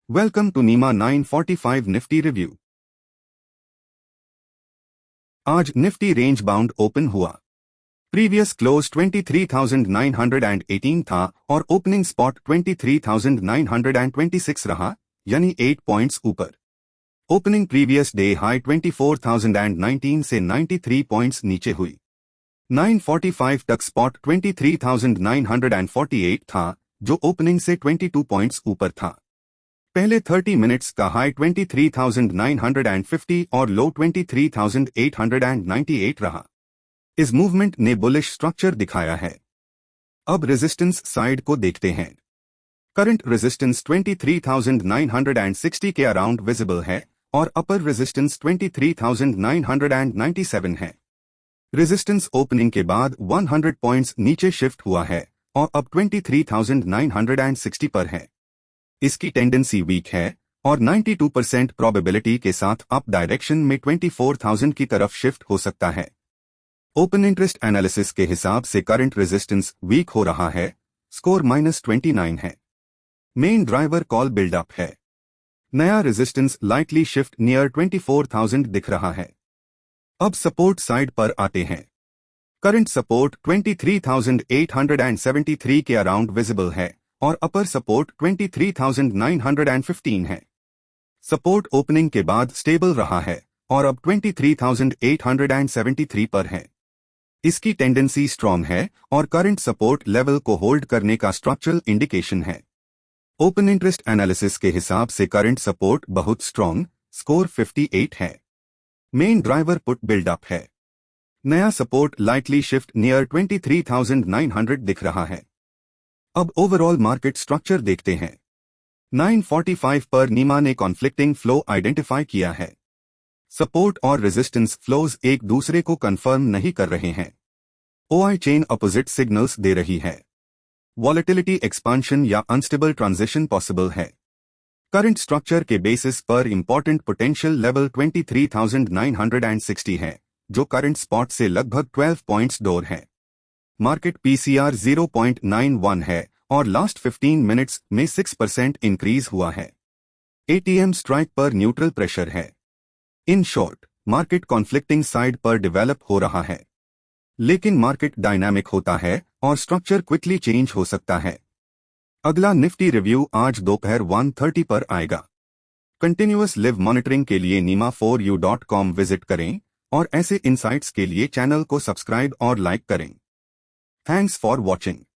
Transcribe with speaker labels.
Speaker 1: Welcome to Neema 945 Nifty review. आज Nifty range bound open हुआ। Previous close 23,918 था और ओपनिंग स्पॉट 23,926 रहा, यानी 8 पॉइंट्स ऊपर। ओपनिंग प्रीवियस डे हाई 24,019 से 93 पॉइंट्स नीचे हुई। 9:45 तक स्पॉट 23,948 था, जो ओपनिंग से 22 पॉइंट्स ऊपर था। पहले 30 मिनट्स का हाई 23,950 और लो 23,898 रहा। इस मूवमेंट ने बुलिश स्ट्रक्चर दिखाया है। अब रेजिस्टेंस साइड को देखते हैं। करंट रेजिस्टेंस 23,960 के अराउंड विजिबल है और अपर रेजिस्टेंस 23,997 है। रेजिस्टेंस ओपनिंग के बाद 100 पॉइंट्स नीचे शिफ्ट हुआ है और अब 23,960 पर है। इसकी टेंडेंसी वीक है और 92% प्रोबेबिलिटी के साथ अप डायरेक्शन में 24,000 की तरफ शिफ्ट हो सकता है। ओपन इंटरेस्ट एनालिसिस के हिसाब से करंट रेजिस्टेंस वीक हो रहा है, स्कोर -29 है। मेन ड्राइवर कॉल बिल्डअप है। नया रेजिस्टेंस लाइटली शिफ्ट नियर 24,000 दिख रहा है। अब सपोर्ट साइड पर आते हैं। करंट सपोर्ट 23,873 के अराउंड विजिबल है और अपर सपोर्ट 23,915 है। सपोर्ट ओपनिंग के बाद स्टेबल रहा है और अब 23,873 पर है। इसकी टेंडेंसी स्ट्रॉन्ग है और करंट सपोर्ट लेवल को होल्ड करने का स्ट्रक्चरल इंडिकेशन है। ओपन इंटरेस्ट एनालिसिस के हिसाब से करंट सपोर्ट बहुत स्ट्रॉन्ग, स्कोर 58 है। मेन ड्राइवर पुट बिल्डअप है। नया सपोर्ट लाइटली शिफ्ट नियर 23,900 दिख रहा है। अब ओवरऑल मार्केट स्ट्रक्चर देखते हैं। 9:45 पर नीमा ने कॉन्फ्लिक्टिंग फ्लो आइडेंटिफाई किया है। सपोर्ट और रेजिस्टेंस फ्लोज एक दूसरे को कंफर्म नहीं कर रहे हैं। ओआई चेन अपोजिट सिग्नल्स दे रही है। वॉलेटिलिटी एक्सपांशन या अनस्टेबल ट्रांजिशन पॉसिबल है। करंट स्ट्रक्चर के बेसिस पर इंपॉर्टेंट पोटेंशियल लेवल 23,960 है, जो करंट स्पॉट से लगभग 12 पॉइंट्स डोर है। मार्केट पीसीआर 0.91 है और लास्ट 15 मिनट्स में 6% इंक्रीज हुआ है। एटीएम स्ट्राइक पर न्यूट्रल प्रेशर है। In short, market conflicting side पर डेवलप हो रहा है। लेकिन मार्केट डायनामिक होता है और स्ट्रक्चर क्विकली चेंज हो सकता है। अगला निफ्टी रिव्यू आज दोपहर 1:30 पर आएगा। कंटिन्यूअस लिव मॉनिटरिंग के लिए nima4u.com विजिट करें और ऐसे इनसाइट्स के लिए चैनल को सब्सक्राइब और लाइक करें। Thanks for watching.